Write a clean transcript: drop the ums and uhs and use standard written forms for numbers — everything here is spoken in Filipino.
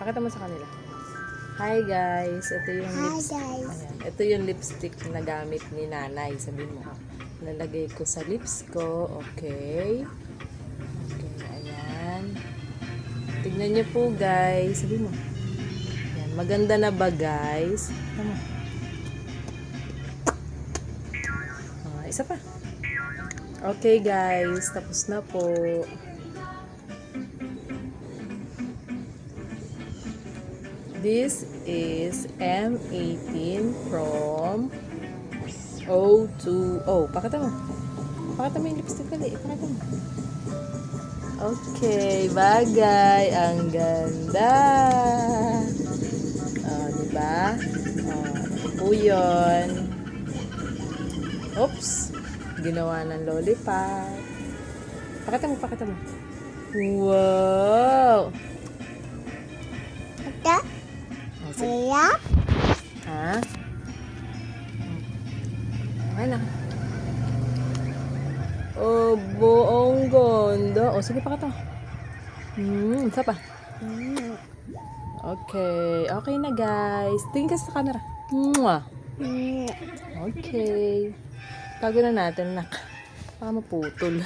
Pakita mo sa kanila. Hi guys, ito yung lipstick. Ayan, ito yung lipstick na gamit ni nanay. Sabihin mo, lalagay ko sa lips ko. Okay. Okay, ayan. Tignan niyo po guys. Sabihin mo. Ayan, maganda na ba guys? Tama. Isa pa. Okay guys, tapos na po. This is M18 from O2O. Pakita mo. Pakita mo yung lipstick kali. Pakita mo. Okay, bagay. Ang ganda. Diba? Ito po yun. Oops. Ginawa ng lollipop. Pakita mo, pakita mo. Wow! Ito? Kaya? Ha? Okay lang. Oh, buong ganda. Oh, sige, pakita. Isa pa. Okay. Okay na, guys. Tingin ka sa camera. Mwah. Okay. Tago na natin, nak. Baka maputol.